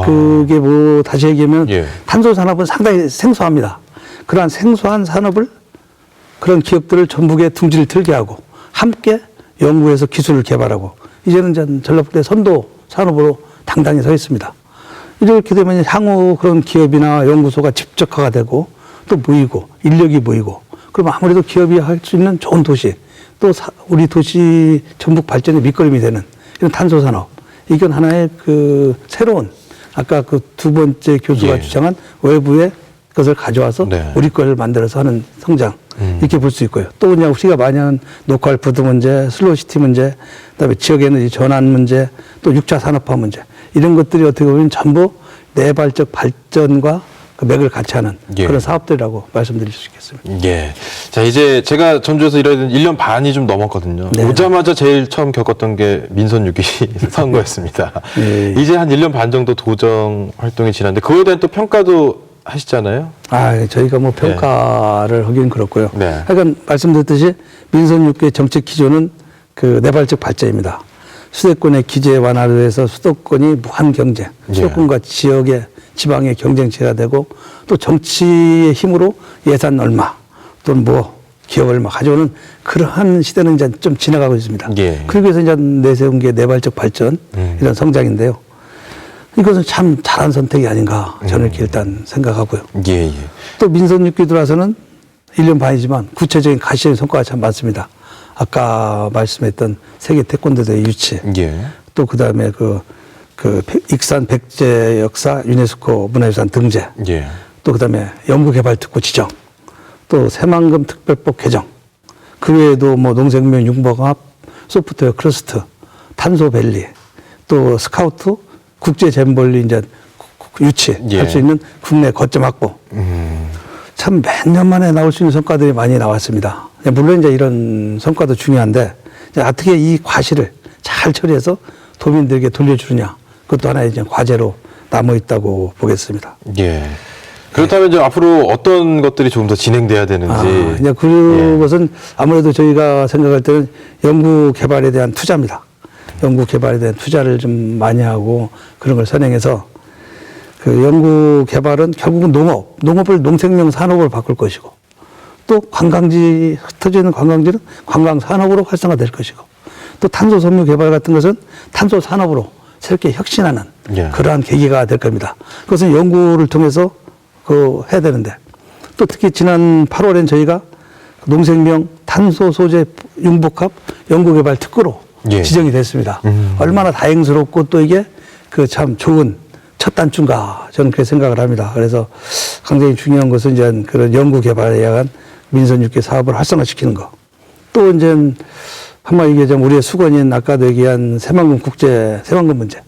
그게 뭐 다시 얘기하면 예. 탄소 산업은 상당히 생소합니다. 그러한 생소한 산업을 그런 기업들을 전북에 둥지를 틀게 하고 함께 연구해서 기술을 개발하고 이제는 전라북도의 선도 산업으로 당당히 서 있습니다. 이렇게 되면 향후 그런 기업이나 연구소가 집적화가 되고 또 모이고 인력이 모이고 그러면 아무래도 기업이 할 수 있는 좋은 도시 또 우리 도시 전북 발전의 밑거름이 되는 이런 탄소 산업 이건 하나의 그 새로운 아까 그 두 번째 교수가 예. 주장한 외부의 것을 가져와서 네. 우리 걸 만들어서 하는 성장 이렇게 볼 수 있고요. 또 그냥 우리가 많이 하는 노컬 푸드 문제, 슬로우시티 문제, 그다음에 지역 에너지 전환 문제, 또 6차 산업화 문제 이런 것들이 어떻게 보면 전부 내발적 발전과 그 맥을 같이 하는 예. 그런 사업들이라고 말씀드릴 수 있겠습니다. 예. 자, 이제 제가 전주에서 일하는 1년 반이 좀 넘었거든요. 네. 오자마자 제일 처음 겪었던 게 민선 6기 선거였습니다. 예. 이제 한 1년 반 정도 도정 활동이 지났는데 그거에 대한 또 평가도 하시잖아요. 저희가 뭐 평가를 하기는 그렇고요. 네. 하여간 말씀드렸듯이 민선 6개 정책 기조는 그 내발적 발전입니다. 수도권의 기재 완화를 해서 수도권이 무한 경쟁, 수도권과 지역의 지방의 경쟁체가 되고 또 정치의 힘으로 예산 얼마 또는 뭐 기업 얼마 가져오는 그러한 시대는 이제 좀 지나가고 있습니다. 예. 그러기 위해서 이제 내세운 게 내발적 발전 이런 성장인데요. 이것은 참 잘한 선택이 아닌가 저는 이렇게 일단 생각하고요. 예, 예. 또 민선 6기 들어와서는 1년 반이지만 구체적인 가시적인 성과가 참 많습니다. 아까 말씀했던 세계 태권도대 유치, 예. 또 그다음에 그 익산 백제 역사 유네스코 문화유산 등재, 예. 또 그다음에 연구개발특구 지정, 또 새만금 특별법 개정, 그 외에도 뭐 농생명 융복합, 소프트웨어 클러스터, 탄소밸리, 또 스카우트 국제 잼벌리 이제 유치할 수 있는 국내 거점 확보. 참 몇 년 만에 나올 수 있는 성과들이 많이 나왔습니다. 물론 이제 이런 성과도 중요한데 이제 어떻게 이 과실을 잘 처리해서 도민들에게 돌려주느냐 그것도 하나의 이제 과제로 남아 있다고 보겠습니다. 예. 그렇다면 이제 앞으로 어떤 것들이 조금 더 진행돼야 되는지. 이제 그것은 아무래도 저희가 생각할 때는 연구 개발에 대한 투자입니다. 연구 개발에 대한 투자를 좀 많이 하고 그런 걸 선행해서 그 연구 개발은 결국은 농업을 농생명 산업으로 바꿀 것이고 또 관광지 흩어져 있는 관광지는 관광 산업으로 활성화될 것이고 또 탄소 섬유 개발 같은 것은 탄소 산업으로 새롭게 혁신하는 그러한 계기가 될 겁니다. 그것은 연구를 통해서 해야 되는데 또 특히 지난 8월엔 저희가 농생명 탄소 소재 융복합 연구개발 특구로 지정이 됐습니다. 얼마나 다행스럽고 또 이게 그 참 좋은 첫 단추인가 저는 그렇게 생각을 합니다. 그래서 굉장히 중요한 것은 이제 그런 연구 개발에 의한 민선 6개 사업을 활성화시키는 거. 또 이제 한마디 얘기하자면 우리의 수건인 아까도 얘기한 새만금 문제.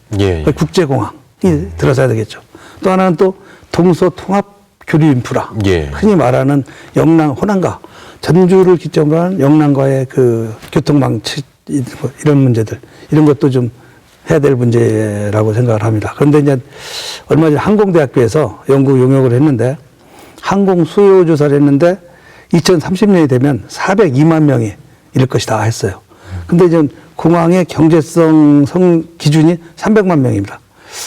국제공항이 들어서야 되겠죠. 또 하나는 또 동서 통합 교류 인프라, 예. 흔히 말하는 영남, 호남과 전주를 기점으로 한 영남과의 그 교통망 이런 문제들, 이런 것도 좀 해야 될 문제라고 생각을 합니다. 그런데 이제 얼마 전에 항공대학교에서 연구 용역을 했는데 항공 수요 조사를 했는데 2030년이 되면 402만 명이 이를 것이다 했어요. 근데 이제 공항의 경제성 기준이 300만 명입니다.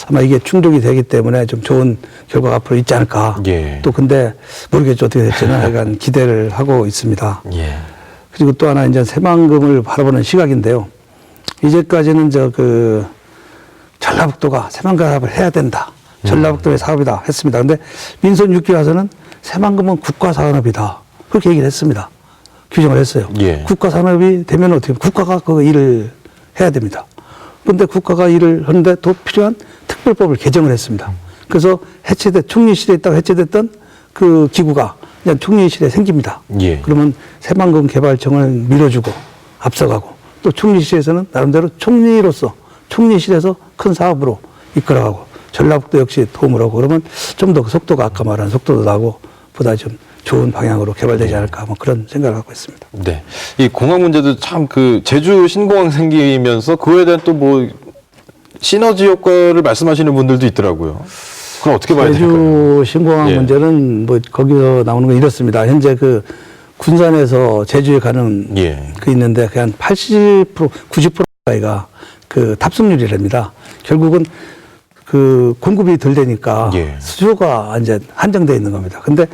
아마 이게 충족이 되기 때문에 좀 좋은 결과가 앞으로 있지 않을까. 예. 또 근데 모르겠죠. 어떻게 될지는 약간 기대를 하고 있습니다. 예. 그리고 또 하나 이제 새만금을 바라보는 시각인데요. 이제까지는 전라북도가 새만금 사업을 해야 된다. 전라북도의 사업이다 했습니다. 근데 민선 6기 와서는 새만금은 국가산업이다. 그렇게 얘기를 했습니다. 규정을 했어요. 예. 국가산업이 되면 어떻게 국가가 그 일을 해야 됩니다. 그런데 국가가 일을 하는데 더 필요한 특별법을 개정을 했습니다. 그래서 총리실에 있다가 해체됐던 그 기구가 그냥 총리실에 생깁니다. 예. 그러면 새만금 개발청을 밀어주고 앞서가고 또 총리실에서는 나름대로 총리로서 총리실에서 큰 사업으로 이끌어가고 전라북도 역시 도움을 하고 그러면 좀 더 속도가 아까 말한 속도도 나고 보다 좀 좋은 방향으로 개발되지 않을까 뭐 그런 생각을 하고 있습니다. 네. 이 공항 문제도 참 제주 신공항 생기면서 그거에 대한 또 뭐 시너지 효과를 말씀하시는 분들도 있더라고요. 그럼 어떻게 봐야 될까요? 제주 신공항 예. 문제는 뭐 거기서 나오는 건 이렇습니다. 현재 그 군산에서 제주에 가는 예. 그 있는데 그냥 80% 90%가 그 탑승률이랍니다. 결국은 그 공급이 덜 되니까 예. 수요가 이제 한정되어 있는 겁니다. 근데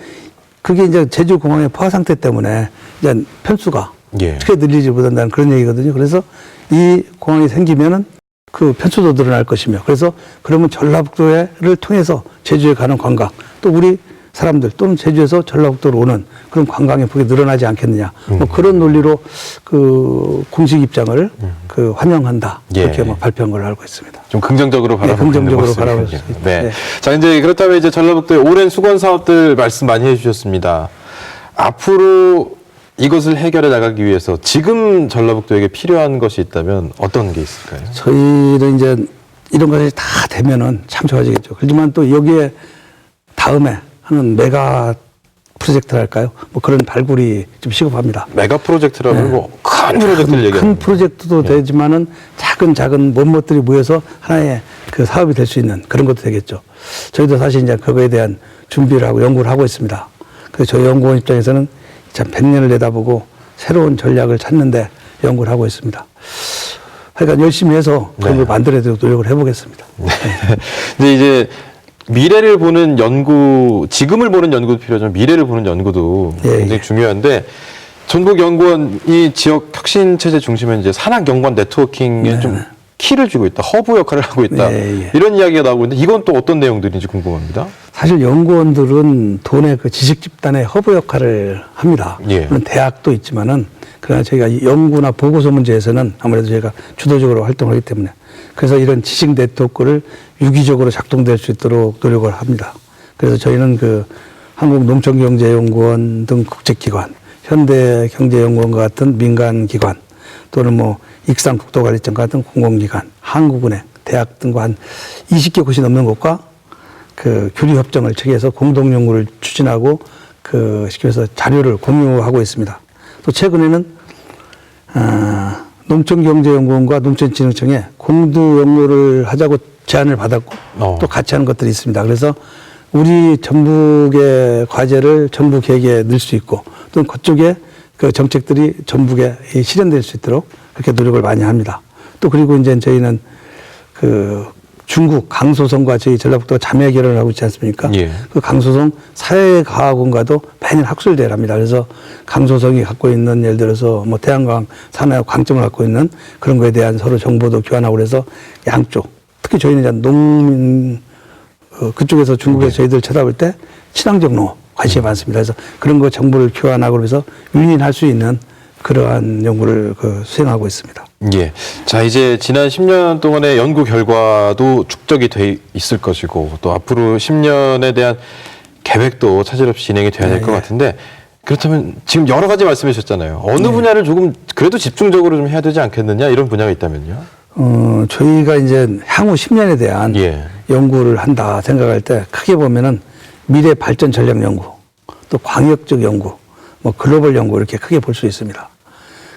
그게 이제 제주 공항의 포화 상태 때문에 이제 편수가 예. 어떻게 늘리지 못한다는 그런 얘기거든요. 그래서 이 공항이 생기면은 그 편수도 늘어날 것이며 그래서 그러면 전라북도를 통해서 제주에 가는 관광 또 우리 사람들 또는 제주에서 전라북도로 오는 그런 관광의 폭이 늘어나지 않겠느냐. 뭐 그런 논리로 그 공식 입장을 그 환영한다. 그렇게 예. 막 발표한 걸로 알고 있습니다. 좀 긍정적으로 바라보고 긍정적으로 있는 바라볼 모습이군요. 수 있- 네. 네. 자, 이제 그렇다면 이제 전라북도의 오랜 수건 사업들 말씀 많이 해주셨습니다. 앞으로 이것을 해결해 나가기 위해서 지금 전라북도에게 필요한 것이 있다면 어떤 게 있을까요? 저희는 이제 이런 것이 다 되면은 참 좋아지겠죠. 그렇지만 또 여기에 다음에 하는 메가 프로젝트랄까요? 뭐 그런 발굴이 좀 시급합니다. 메가 프로젝트라면 뭐 큰 프로젝트를 얘기하는 큰 프로젝트도 되지만은 작은 못못들이 모여서 하나의 그 사업이 될 수 있는 그런 것도 되겠죠. 저희도 사실 이제 그거에 대한 준비를 하고 연구를 하고 있습니다. 그래서 저희 연구원 입장에서는 참 100년을 내다보고 새로운 전략을 찾는데 연구를 하고 있습니다. 하여간 열심히 해서 그걸 만들어내도록 노력을 해보겠습니다. 근데 이제 미래를 보는 연구, 지금을 보는 연구도 필요하지만 미래를 보는 연구도 예, 굉장히 중요한데 전북연구원이 지역 혁신 체제 중심에 이제 산학연구원 네트워킹에 좀 키를 쥐고 있다, 허브 역할을 하고 있다 예, 예. 이런 이야기가 나오고 있는데 이건 또 어떤 내용들인지 궁금합니다. 사실 연구원들은 돈의 그 지식 집단의 허브 역할을 합니다. 예. 물론 대학도 있지만은 그러나 저희가 이 연구나 보고서 문제에서는 아무래도 저희가 주도적으로 활동하기 때문에 그래서 이런 지식 네트워크를 유기적으로 작동될 수 있도록 노력을 합니다. 그래서 저희는 그 한국농촌경제연구원 등 국제기관, 현대경제연구원과 같은 민간기관 또는 뭐 익산국도관리청 같은 공공기관, 한국은행, 대학 등과 한 20개 곳이 넘는 곳과 그 교류협정을 체계해서 공동연구를 추진하고 그 시켜서 자료를 공유하고 있습니다. 또 최근에는 농촌경제연구원과 농촌진흥청에 공동연구를 하자고 제안을 받았고 또 같이 하는 것들이 있습니다. 그래서 우리 전북의 과제를 전북에게 넣을 수 있고 또 그쪽에 그 정책들이 전북에 실현될 수 있도록 그렇게 노력을 많이 합니다. 또 그리고 이제 저희는 그 중국 강소성과 저희 전라북도가 자매 결연을 하고 있지 않습니까? 예. 그 강소성 사회과학원과도 매년 학술대회를 합니다. 그래서 강소성이 갖고 있는 예를 들어서 뭐 태양광 산업 강점을 갖고 있는 그런 거에 대한 서로 정보도 교환하고 그래서 양쪽 특히 저희는 이제 농민 그쪽에서 중국에서 저희들 쳐다볼 때 친환경 농업 관심이 많습니다. 그래서 그런 거 정보를 교환하고 그래서 윈윈할 수 있는 그러한 연구를 수행하고 있습니다. 예. 자, 이제 지난 10년 동안의 연구 결과도 축적이 돼 있을 것이고 또 앞으로 10년에 대한 계획도 차질 없이 진행이 돼야 될 것 같은데 그렇다면 지금 여러 가지 말씀해 주셨잖아요. 어느 분야를 조금 그래도 집중적으로 좀 해야 되지 않겠느냐 이런 분야가 있다면요? 저희가 이제 향후 10년에 대한 예. 연구를 한다 생각할 때 크게 보면은 미래 발전 전략 연구, 또 광역적 연구, 뭐 글로벌 연구 이렇게 크게 볼 수 있습니다.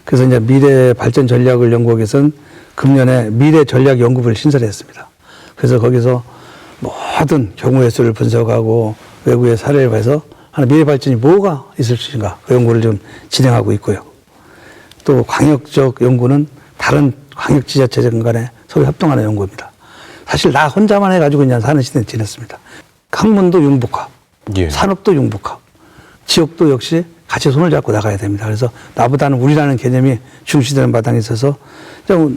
그래서 이제 미래 발전 전략을 연구하기 위해서는 금년에 미래 전략 연구부를 신설했습니다. 그래서 거기서 모든 경우의 수를 분석하고 외국의 사례를 봐서 미래 발전이 뭐가 있을 것인가 그 연구를 좀 진행하고 있고요. 또 광역적 연구는 다른 광역지자체들 간에 서로 협동하는 연구입니다. 사실 나 혼자만 해가지고 그냥 사는 시대는 지냈습니다. 학문도 융복합, 예. 산업도 융복합, 지역도 역시 같이 손을 잡고 나가야 됩니다. 그래서 나보다는 우리라는 개념이 중시되는 바탕에 있어서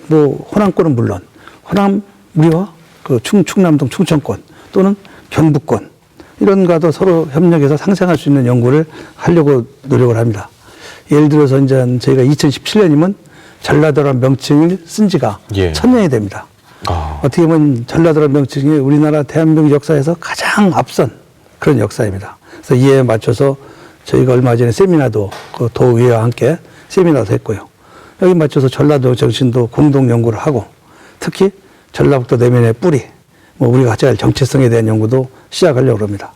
뭐 호남권은 물론 호남 우리와 그 충남동 충청권 또는 경북권 이런가도 서로 협력해서 상생할 수 있는 연구를 하려고 노력을 합니다. 예를 들어서 이제 저희가 2017년이면 전라도라는 명칭을 쓴 지가 예. 1000년이 됩니다. 어떻게 보면 전라도라는 명칭이 우리나라 대한민국 역사에서 가장 앞선 그런 역사입니다. 그래서 이에 맞춰서 저희가 얼마 전에 세미나도 그 도의회와 함께 세미나도 했고요. 여기 맞춰서 전라도 정신도 공동 연구를 하고 특히 전라북도 내면의 뿌리, 뭐 우리가 같이 할 정체성에 대한 연구도 시작하려고 합니다.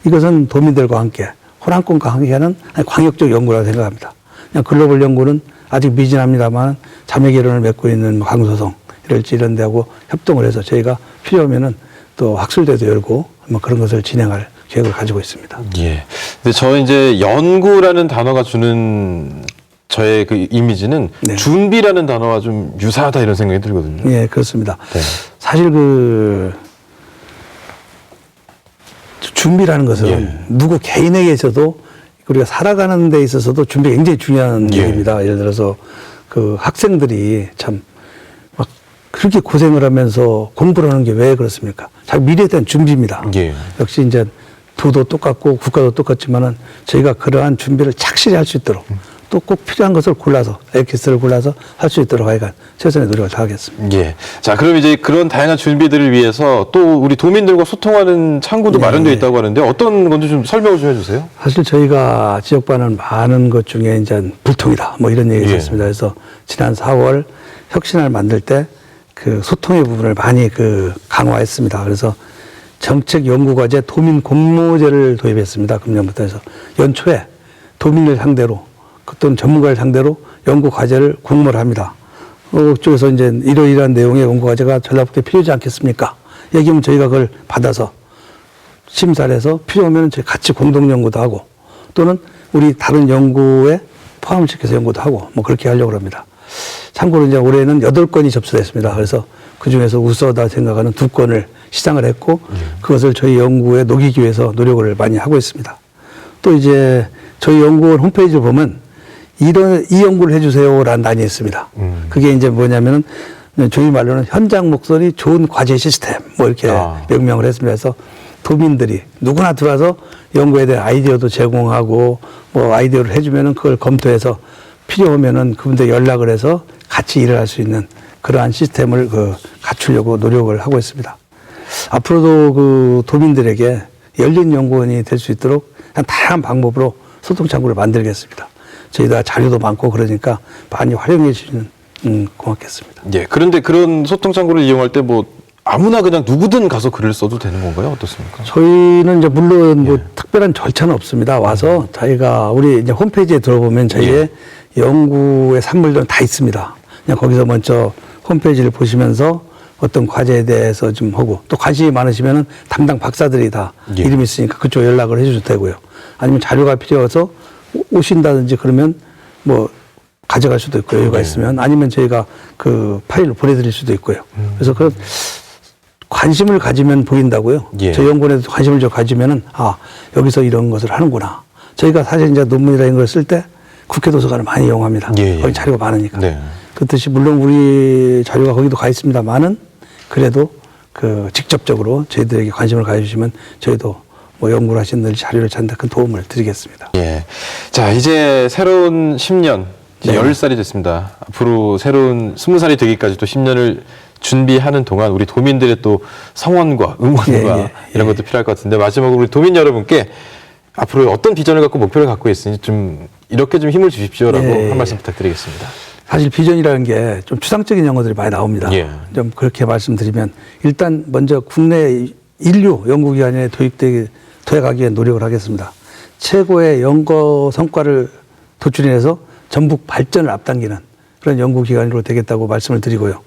이것은 도민들과 함께 호남권과 함께하는 광역적 연구라고 생각합니다. 그냥 글로벌 연구는 아직 미진합니다만 자매결연을 맺고 있는 광소성 이럴지 이런 데하고 협동을 해서 저희가 필요하면은 또 학술대도 열고 뭐 그런 것을 진행할 계획을 가지고 있습니다. 예. 근데 저 이제 연구라는 단어가 주는 저의 그 이미지는 네. 준비라는 단어와 좀 유사하다 이런 생각이 들거든요. 예, 그렇습니다. 네. 사실 그 준비라는 것은 예. 누구 개인에게 있어도 우리가 살아가는 데 있어서도 준비가 굉장히 중요한 예. 일입니다. 예를 들어서 그 학생들이 참 막 그렇게 고생을 하면서 공부를 하는 게 왜 그렇습니까? 자기 미래에 대한 준비입니다. 예. 역시 이제 부도 똑같고 국가도 똑같지만은 저희가 그러한 준비를 착실히 할 수 있도록 또 꼭 필요한 것을 골라서 엑기스를 골라서 할 수 있도록 하여간 최선의 노력을 다하겠습니다. 예. 자, 그럼 이제 그런 다양한 준비들을 위해서 또 우리 도민들과 소통하는 창구도 네. 마련되어 있다고 하는데 어떤 건지 좀 설명을 좀 해주세요. 사실 저희가 지역반은 많은 것 중에 이제 불통이다 뭐 이런 얘기가 예. 있었습니다. 그래서 지난 4월 혁신을 만들 때 그 소통의 부분을 많이 그 강화했습니다. 그래서 정책 연구과제 도민 공모제를 도입했습니다. 금년부터 해서 연초에 도민을 상대로 또는 전문가를 상대로 연구 과제를 공모를 합니다. 그쪽에서 이제 이러이러한 내용의 연구 과제가 전라북도에 필요하지 않겠습니까? 얘기하면 저희가 그걸 받아서 심사를 해서 필요하면 저희 같이 공동 연구도 하고 또는 우리 다른 연구에 포함을 시켜서 연구도 하고 뭐 그렇게 하려고 합니다. 참고로 이제 올해는 8건이 접수됐습니다. 그래서 그 중에서 우수하다 생각하는 2건을 시상을 했고 그것을 저희 연구에 녹이기 위해서 노력을 많이 하고 있습니다. 또 이제 저희 연구원 홈페이지를 보면 이 연구를 해주세요라는 단이 있습니다. 그게 이제 뭐냐면은 저희 말로는 현장 목소리 좋은 과제 시스템 뭐 이렇게 명명을 했습니다. 그래서 도민들이 누구나 들어와서 연구에 대한 아이디어도 제공하고 뭐 아이디어를 해주면은 그걸 검토해서 필요하면은 그분들 연락을 해서 같이 일을 할 수 있는 그러한 시스템을 갖추려고 노력을 하고 있습니다. 앞으로도 그 도민들에게 열린 연구원이 될 수 있도록 다양한 방법으로 소통 창구를 만들겠습니다. 저희가 자료도 많고 그러니까 많이 활용해 주시면 고맙겠습니다. 예. 그런데 그런 소통 창구를 이용할 때 뭐 아무나 그냥 누구든 가서 글을 써도 되는 건가요? 어떻습니까? 저희는 이제 물론 뭐 특별한 절차는 없습니다. 와서 저희가 우리 이제 홈페이지에 들어보면 저희의 연구의 산물들은 다 있습니다. 그냥 거기서 먼저 홈페이지를 보시면서 어떤 과제에 대해서 좀 하고 또 관심이 많으시면은 담당 박사들이 다 이름이 있으니까 그쪽 연락을 해주셔도 되고요. 아니면 자료가 필요해서 오신다든지 그러면 뭐 가져갈 수도 있고요. 여유가 있으면 아니면 저희가 그 파일을 보내드릴 수도 있고요. 그래서 그런 관심을 가지면 보인다고요. 저희 연구원에도 관심을 좀 가지면은 여기서 이런 것을 하는구나. 저희가 사실 이제 논문이라는 걸 쓸 때 국회 도서관을 많이 이용합니다. 거기 자료가 많으니까. 그렇듯이 물론 우리 자료가 거기도 가 있습니다만은 그래도 그 직접적으로 저희들에게 관심을 가져주시면 저희도 뭐 연구를 하시는 늘 자료를 찾는 데 큰 도움을 드리겠습니다. 예. 자, 이제 새로운 10년, 이제 10살이 됐습니다. 앞으로 새로운 20살이 되기까지 또 10년을 준비하는 동안 우리 도민들의 또 성원과 응원과 이런 것도 필요할 것 같은데 마지막으로 우리 도민 여러분께 앞으로 어떤 비전을 갖고 목표를 갖고 있으니 좀 이렇게 좀 힘을 주십시오라고 한 말씀 부탁드리겠습니다. 사실 비전이라는 게 좀 추상적인 용어들이 많이 나옵니다. 좀 그렇게 말씀드리면 일단 먼저 국내 인류 연구기관에 돼가기 위해 노력을 하겠습니다. 최고의 연구 성과를 도출해내서 전북 발전을 앞당기는 그런 연구기관으로 되겠다고 말씀을 드리고요.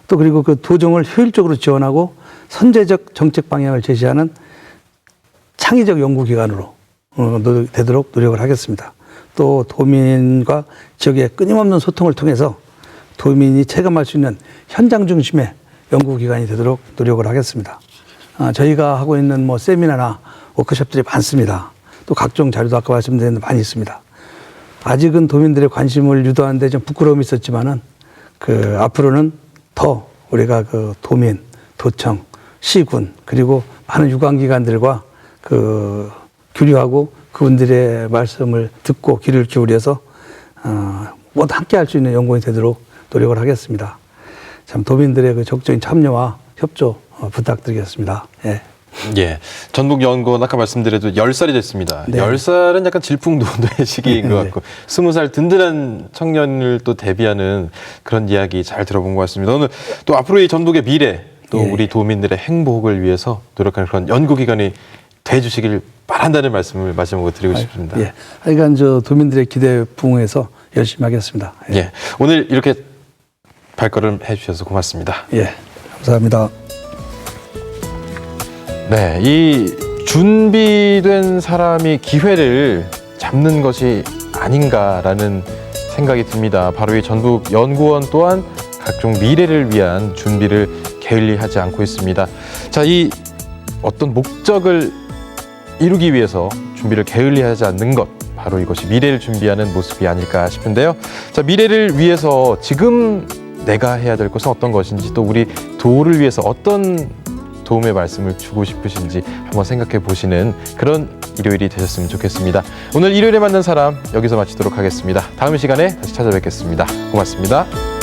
또 그리고 그 도정을 효율적으로 지원하고 선제적 정책 방향을 제시하는 창의적 연구기관으로 되도록 노력을 하겠습니다. 또 도민과 지역의 끊임없는 소통을 통해서 도민이 체감할 수 있는 현장 중심의 연구기관이 되도록 노력을 하겠습니다. 저희가 하고 있는 뭐 세미나나 워크숍들이 많습니다. 또 각종 자료도 아까 말씀드린 데 많이 있습니다. 아직은 도민들의 관심을 유도하는 데 좀 부끄러움이 있었지만은 앞으로는 더 우리가 도민, 도청, 시군 그리고 많은 유관기관들과 교류하고 그분들의 말씀을 듣고 귀를 기울여서 모두 함께 할 수 있는 연구원이 되도록 노력을 하겠습니다. 참 도민들의 적극적인 참여와 협조 부탁드리겠습니다. 예. 예. 전북연구원 아까 말씀드려도 10살이 됐습니다. 네. 10살은 약간 질풍노도의 시기인 것 같고 20살 든든한 청년을 또 대비하는 그런 이야기 잘 들어본 것 같습니다. 오늘 또 앞으로 이 전북의 미래 또 예. 우리 도민들의 행복을 위해서 노력하는 그런 연구기관이 돼주시길 바란다는 말씀을 마지막으로 드리고 싶습니다. 예. 하여간 도민들의 기대에 부응해서 열심히 하겠습니다. 예. 예. 오늘 이렇게 발걸음 해주셔서 고맙습니다. 예. 감사합니다. 네, 이 준비된 사람이 기회를 잡는 것이 아닌가라는 생각이 듭니다. 바로 이 전북연구원 또한 각종 미래를 위한 준비를 게을리하지 않고 있습니다. 자, 이 어떤 목적을 이루기 위해서 준비를 게을리하지 않는 것, 바로 이것이 미래를 준비하는 모습이 아닐까 싶은데요. 자, 미래를 위해서 지금 내가 해야 될 것은 어떤 것인지, 또 우리 도를 위해서 어떤 도움의 말씀을 주고 싶으신지 한번 생각해 보시는 그런 일요일이 되셨으면 좋겠습니다. 오늘 일요일에 만난 사람 여기서 마치도록 하겠습니다. 다음 시간에 다시 찾아뵙겠습니다. 고맙습니다.